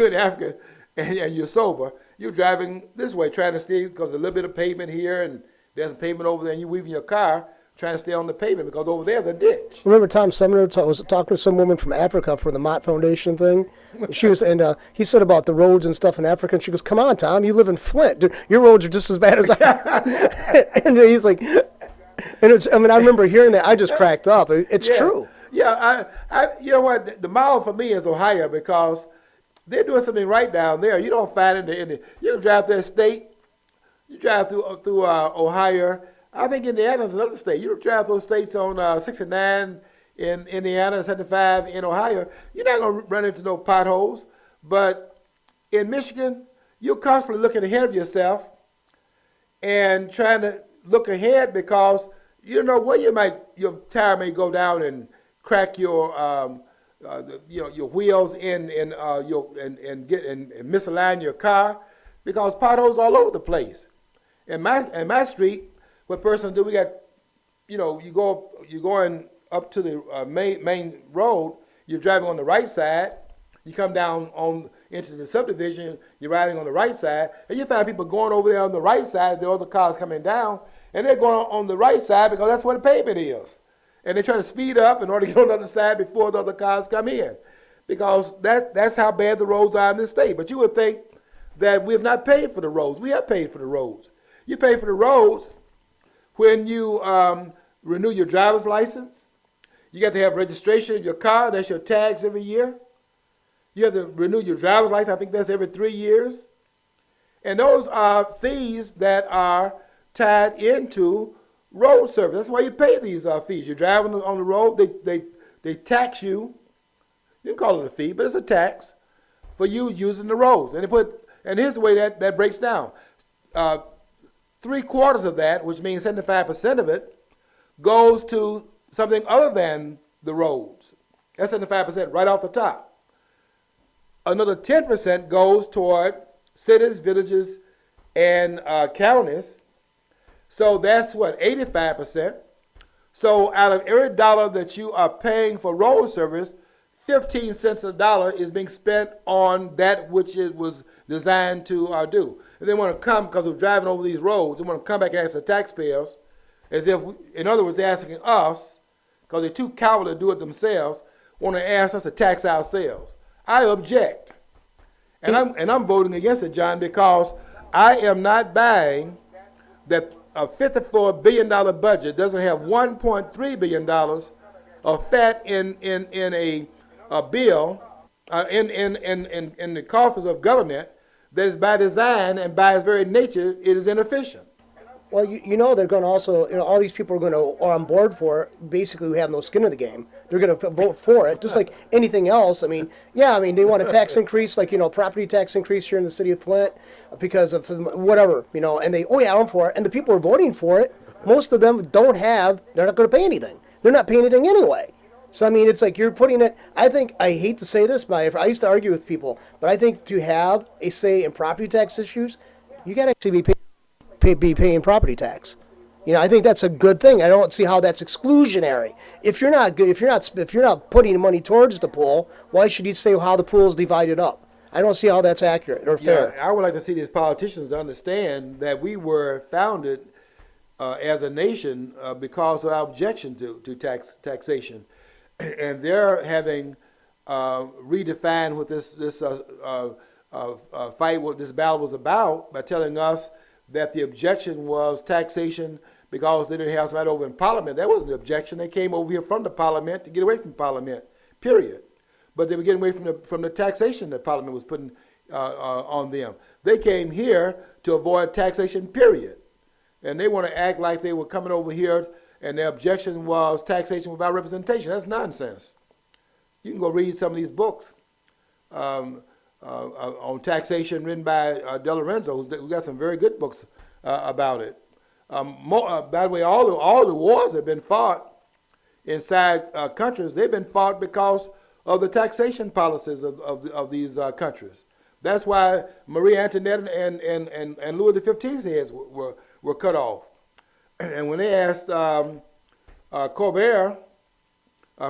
in Africa and you're sober, you're driving this way, trying to stay, because there's a little bit of pavement here and there's a pavement over there, and you're weaving your car trying to stay on the pavement because over there's a ditch. Remember Tom Sumner was talking to some woman from Africa for the Mott Foundation thing? She was, and he said about the roads and stuff in Africa, and she goes, "Come on, Tom, you live in Flint. Dude, your roads are just as bad as ours." And he's like, and I remember hearing that. I just cracked up. It's true. Yeah, you know what? The model for me is Ohio, because they're doing something right down there. You don't find it you drive through a state, you drive through Ohio. I think Indiana is another state. You drive those states on 69 in Indiana, 75 in Ohio. You're not going to run into no potholes. But in Michigan, you're constantly looking ahead of yourself and trying to look ahead because you know where your tire may go down and crack your your wheels and misalign your car because potholes all over the place. In my street, what persons do, we got, you're going up to the main road, you're driving on the right side, you come down into the subdivision, you're riding on the right side, and you find people going over there on the right side, the other cars coming down, and they're going on the right side because that's where the pavement is. And they're trying to speed up in order to get on the other side before the other cars come in. Because that's how bad the roads are in this state. But you would think that we have not paid for the roads. We have paid for the roads. You pay for the roads when you renew your driver's license. You got to have registration of your car. That's your tags every year. You have to renew your driver's license. I think that's every 3 years. And those are fees that are tied into road service. That's why you pay these fees. You're driving on the road. They tax you. You can call it a fee, but it's a tax for you using the roads. And here's the way that breaks down. 3/4 of that, which means 75% of it, goes to something other than the roads. That's 75% right off the top. Another 10% goes toward cities, villages, and counties. So that's what, 85%. So out of every dollar that you are paying for road service, 15 cents a dollar is being spent on that which it was designed to do. And they want to come, because we're driving over these roads, they want to come back and ask the taxpayers, as if, in other words, they're asking us, because they're too cowardly to do it themselves, want to ask us to tax ourselves. I object. And I'm voting against it, John, because I am not buying that a $54 billion budget doesn't have $1.3 billion of fat in a bill, in the coffers of government that is by design and by its very nature, it is inefficient. Well, they're going to also, all these people are on board for it, basically who have no skin in the game. They're going to vote for it, just like anything else. They want a tax increase, like, property tax increase here in the city of Flint because of whatever, and I'm for it. And the people who are voting for it, most of them they're not going to pay anything. They're not paying anything anyway. So, it's like you're putting it, I hate to say this, but I used to argue with people, but I think to have a say in property tax issues, you got to actually be paying property tax. I think that's a good thing. I don't see how that's exclusionary. If you're not putting money towards the pool, why should you say how the pool is divided up? I don't see how that's accurate or fair. I would like to see these politicians to understand that we were founded as a nation because of our objection to taxation, and they're having redefined what this fight, what this battle was about, by telling us that the objection was taxation because they didn't have somebody over in Parliament. That wasn't the objection. They came over here from the Parliament to get away from Parliament, period. But they were getting away from the taxation that Parliament was putting on them. They came here to avoid taxation, period. And they want to act like they were coming over here and their objection was taxation without representation. That's nonsense. You can go read some of these books on taxation written by De Lorenzo. We got some very good books about it. By the way, all the wars that have been fought inside countries, they've been fought because of the taxation policies of these countries. That's why Marie Antoinette and Louis XV's heads were cut off. And when they asked Colbert,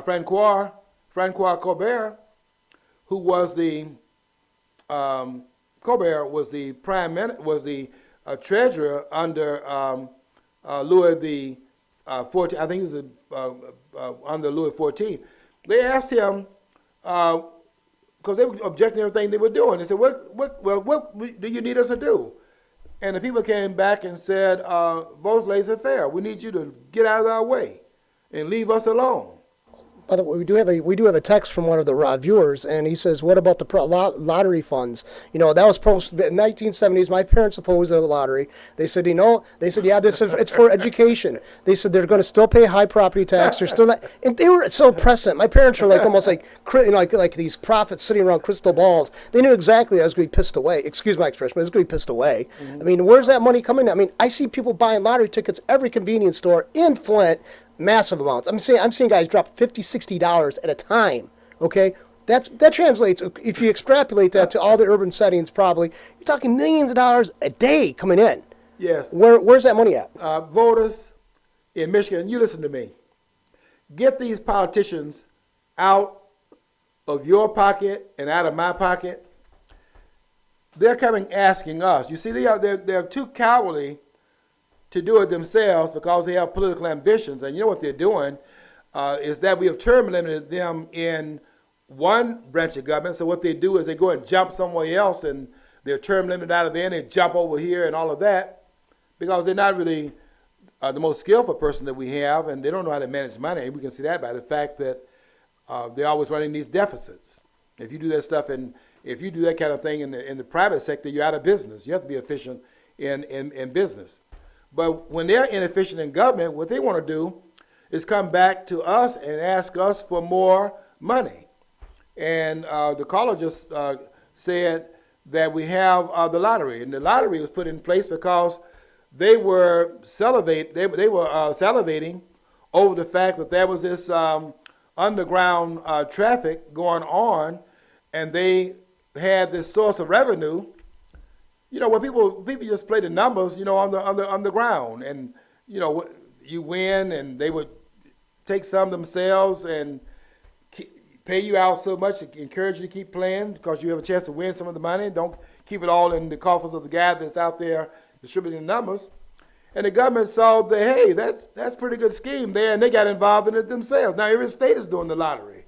Francois Colbert, who was the Colbert was the treasurer under Louis the 14th. I think he was under Louis XIV. They asked him because they were objecting to everything they were doing. They said, "What do you need us to do?" And the people came back and said, "Vos laissez-faire. We need you to get out of our way and leave us alone." By the way, we do have a text from one of the viewers, and he says, "What about the lottery funds? You know, that was supposed to be in 1970s. My parents opposed the lottery. They said, yeah, it's for education. They said they're going to still pay high property tax. They're still not, and they were so prescient. My parents were like almost like these prophets sitting around crystal balls. They knew exactly I was going to be pissed away. Excuse my expression, but I was going to be pissed away. I mean, where's that money coming? I mean, I see people buying lottery tickets every convenience store in Flint." Massive amounts. I'm seeing guys drop $50, $60 at a time. Okay, that translates. If you extrapolate that to all the urban settings, probably you're talking millions of dollars a day coming in. Yes. Where's that money at? Voters in Michigan, you listen to me. Get these politicians out of your pocket and out of my pocket. They're coming asking us. You see, they're too cowardly to do it themselves because they have political ambitions. And you know what they're doing is that we have term limited them in one branch of government. So what they do is they go and jump somewhere else, and they're term limited out of there, and they jump over here and all of that because they're not really the most skillful person that we have, and they don't know how to manage money. We can see that by the fact that they're always running these deficits. If you do that stuff, and if you do that kind of thing in the private sector, you're out of business. You have to be efficient in business. But when they're inefficient in government, what they want to do is come back to us and ask us for more money. And the caller just said that we have the lottery, and the lottery was put in place because they were salivating over the fact that there was this underground traffic going on, and they had this source of revenue. You know, where people just play the numbers, you know, on the ground, and you know, you win, and they would take some themselves and pay you out so much to encourage you to keep playing because you have a chance to win some of the money. Don't keep it all in the coffers of the guy that's out there distributing numbers. And the government saw that, hey, that's a pretty good scheme there, and they got involved in it themselves. Now every state is doing the lottery,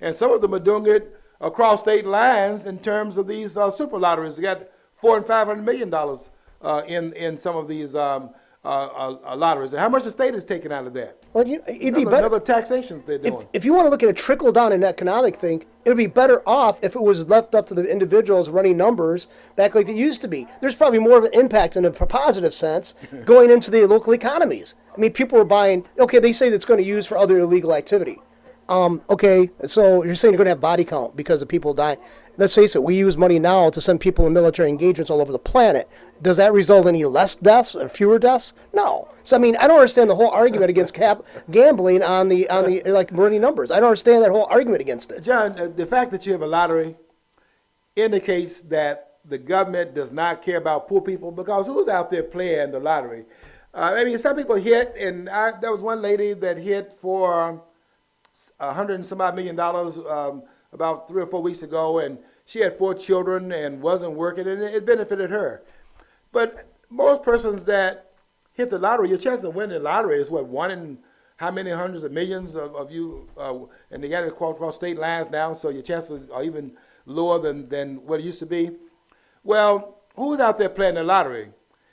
and some of them are doing it across state lines in terms of these super lotteries. They got $400 and $500 million in some of these lotteries. And how much the state is taking out of that? Well, it'd be better. Another taxation they're doing. If you want to look at a trickle down in economic thing, it would be better off if it was left up to the individuals running numbers back like it used to be. There's probably more of an impact in a positive sense going into the local economies. I mean, people are buying. Okay, they say it's going to use for other illegal activity. Okay, so you're saying you're going to have body count because of people dying. Let's face it, we use money now to send people in military engagements all over the planet. Does that result in any less deaths or fewer deaths? No. So I mean, I don't understand the whole argument against gambling on the like running numbers. I don't understand that whole argument against it. John, the fact that you have a lottery indicates that the government does not care about poor people because who's out there playing the lottery? I mean, some people hit, and there was one lady that hit for $100 and some odd million about 3 or 4 weeks ago, and she had 4 children and wasn't working, and it benefited her. But most persons that hit the lottery, your chance of winning the lottery is what, 1 in how many hundreds of millions of you, and they got it across state lines now, so your chances are even lower than what it used to be. Well, who's out there playing the lottery?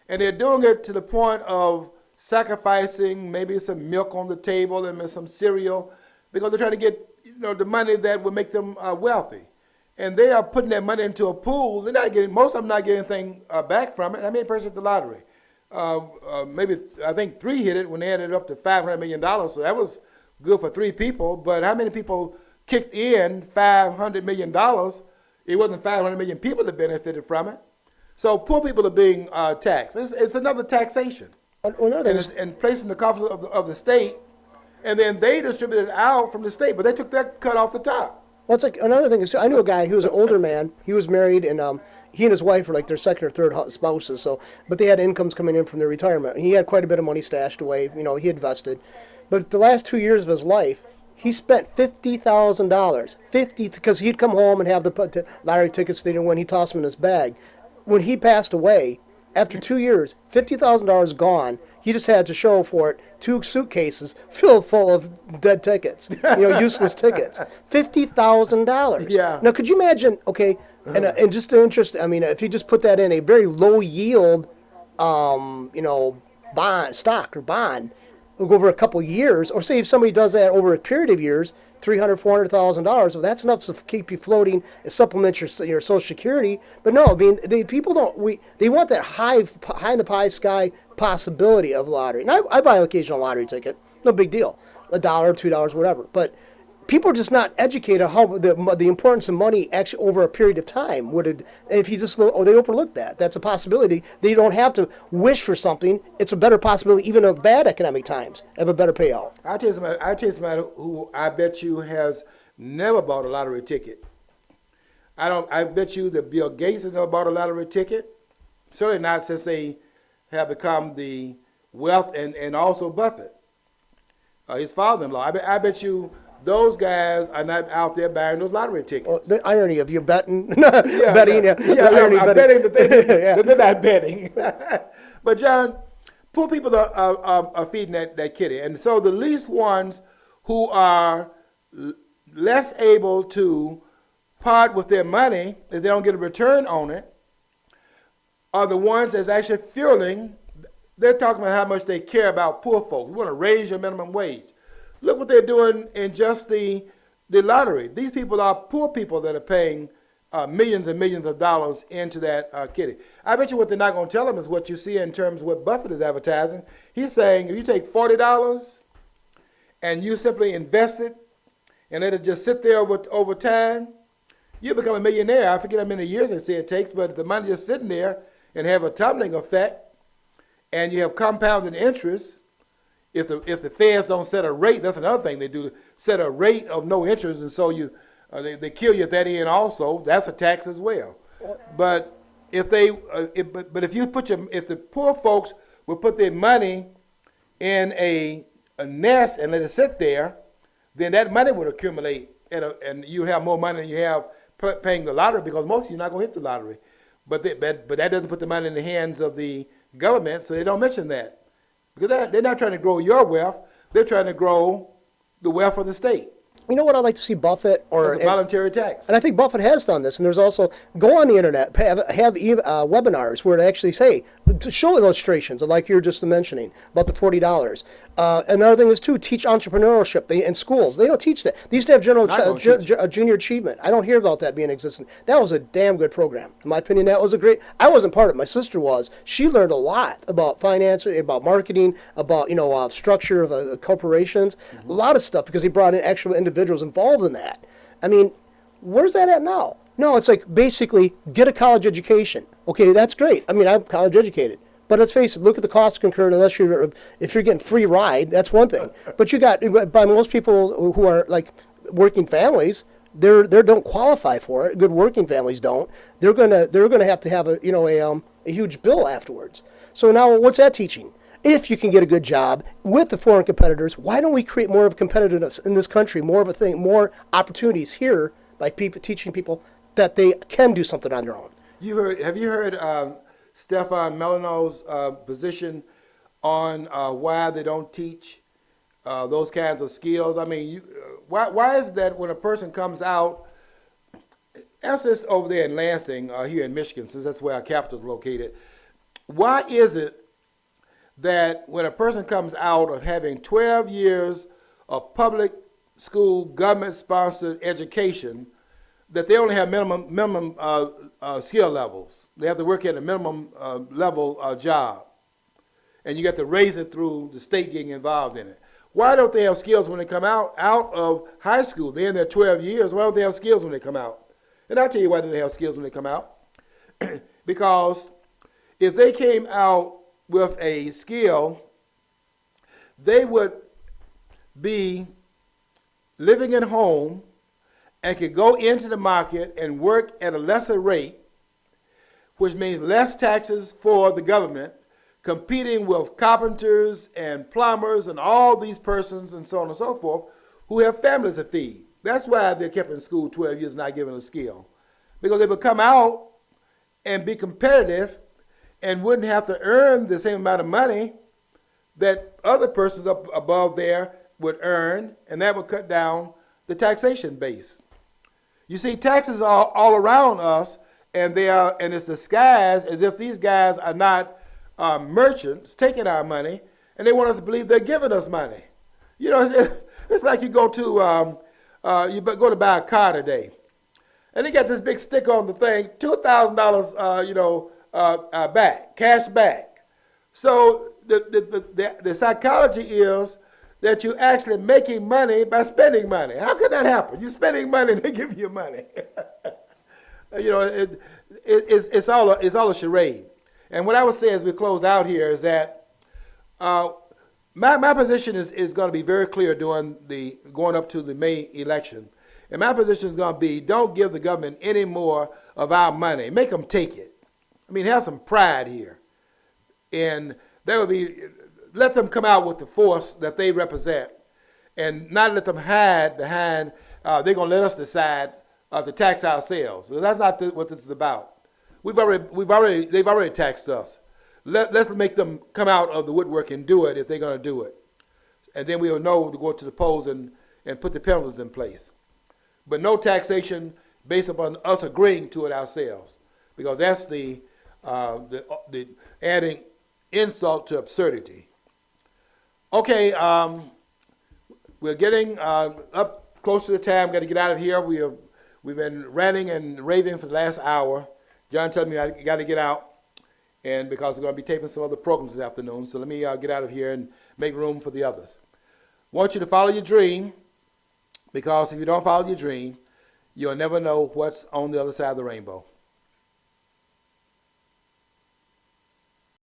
And they're doing it to the point of sacrificing maybe some milk on the table and some cereal because they're trying to get the money that will make them wealthy. And they are putting that money into a pool. They're not getting, most of them not getting anything back from it. I mean, a person hit the lottery. Maybe, I think 3 hit it when they added up to $500 million. So that was good for 3 people. But how many people kicked in $500 million? It wasn't 500 million people that benefited from it. So poor people are being taxed. It's another taxation. And placed in the coffers of the state. And then they distributed it out from the state, but they took that cut off the top. Well, it's like another thing is I knew a guy who was an older man. He was married, and he and his wife were like their second or third spouses. So, but they had incomes coming in from their retirement. He had quite a bit of money stashed away. He invested. But the last 2 years of his life, he spent $50,000. Because he'd come home and have the lottery tickets they didn't win. He tossed them in his bag. When he passed away, after 2 years, $50,000 gone. He just had to show for it 2 suitcases filled full of dead tickets, useless tickets. $50,000. Yeah. Now, could you imagine? Okay, and just the interest. I mean, if you just put that in a very low yield, bond, stock or bond, over a couple of years, or say if somebody does that over a period of years, $300,000, $400,000. Well, that's enough to keep you floating, supplement your Social Security. But no, I mean, people don't. They want that high in the pie sky possibility of lottery. And I buy an occasional lottery ticket, no big deal, $1, $2, whatever. But people are just not educated how the importance of money actually over a period of time. If you just they overlook that. That's a possibility. They don't have to wish for something. It's a better possibility, even in bad economic times, have a better payout. I'll tell you somebody who I bet you has never bought a lottery ticket. I bet you that Bill Gates has never bought a lottery ticket. Certainly not since they have become the wealth, and also Buffett, his father-in-law. I bet you those guys are not out there buying those lottery tickets. Well, the irony of you betting, betting, I'm betting that they're not betting. But John, poor people are feeding that kitty, and so the least ones who are less able to part with their money if they don't get a return on it are the ones that's actually fueling. They're talking about how much they care about poor folks. We want to raise your minimum wage. Look what they're doing in just the lottery. These people are poor people that are paying millions and millions of dollars into that kitty. I bet you what they're not going to tell them is what you see in terms of what Buffett is advertising. He's saying if you take $40 and you simply invest it and let it just sit there over time, you become a millionaire. I forget how many years they say it takes, but if the money just sitting there and have a tumbling effect and you have compounded interest, if the feds don't set a rate, that's another thing they do, set a rate of no interest, and so they kill you at that end also. That's a tax as well. But if the poor folks would put their money in a nest and let it sit there, then that money would accumulate, and you have more money than you have paying the lottery, because most of you are not going to hit the lottery. But that doesn't put the money in the hands of the government, so they don't mention that. Because they're not trying to grow your wealth, they're trying to grow the wealth of the state. You know what I'd like to see Buffett or It's a voluntary tax. And I think Buffett has done this. And there's also go on the internet, have webinars where they actually say to show illustrations like you were just mentioning about the $40. Another thing is too teach entrepreneurship. In schools they don't teach that. They used to have junior achievement. I don't hear about that being existent. That was a damn good program. In my opinion, that was a great. I wasn't part of it. My sister was. She learned a lot about finance, about marketing, about structure of corporations, a lot of stuff because he brought in actual individuals involved in that. I mean, where's that at now? No, it's like basically get a college education. Okay, that's great. I mean, I'm college educated. But let's face it, look at the costs concurred. If you're getting free ride, that's one thing. But you got, by most people who are like working families, they don't qualify for it. Good working families don't. They're gonna have to have a huge bill afterwards. So now, what's that teaching? If you can get a good job with the foreign competitors, why don't we create more of competitiveness in this country, more of a thing, more opportunities here by teaching people that they can do something on their own? Have you heard Stefan Melano's position on why they don't teach those kinds of skills? I mean, why is it that when a person comes out, as this over there in Lansing, here in Michigan, since that's where our capital is located, why is it that when a person comes out of having 12 years of public school, government-sponsored education, that they only have minimum skill levels? They have to work at a minimum level job, and you got to raise it through the state getting involved in it. Why don't they have skills when they come out of high school? They're in their 12 years. Why don't they have skills when they come out? And I'll tell you why they have skills when they come out. Because if they came out with a skill, they would be living at home and could go into the market and work at a lesser rate, which means less taxes for the government, competing with carpenters and plumbers and all these persons and so on and so forth who have families to feed. That's why they're kept in school 12 years and not given a skill. Because they would come out and be competitive and wouldn't have to earn the same amount of money that other persons up above there would earn, and that would cut down the taxation base. You see, taxes are all around us, and it's disguised as if these guys are not merchants taking our money, and they want us to believe they're giving us money. You know, it's like you go to you go to buy a car today, and they got this big sticker on the thing, $2,000, back, cash back. So the psychology is that you're actually making money by spending money. How could that happen? You're spending money and they give you money. It's all a charade. And what I would say as we close out here is that my position is going to be very clear during going up to the May election. And my position is going to be, don't give the government any more of our money. Make them take it. I mean, have some pride here. And let them come out with the force that they represent, and not let them hide behind, they're going to let us decide to tax ourselves. Well, that's not what this is about. They've already taxed us. Let's make them come out of the woodwork and do it if they're going to do it. And then we'll know to go to the polls and put the penalties in place. But no taxation based upon us agreeing to it ourselves, because that's the adding insult to absurdity. Okay, we're getting up close to the time. Got to get out of here. We've been ranting and raving for the last hour. John told me I got to get out, and because we're going to be taping some other programs this afternoon. So let me get out of here and make room for the others. I want you to follow your dream, because if you don't follow your dream, you'll never know what's on the other side of the rainbow.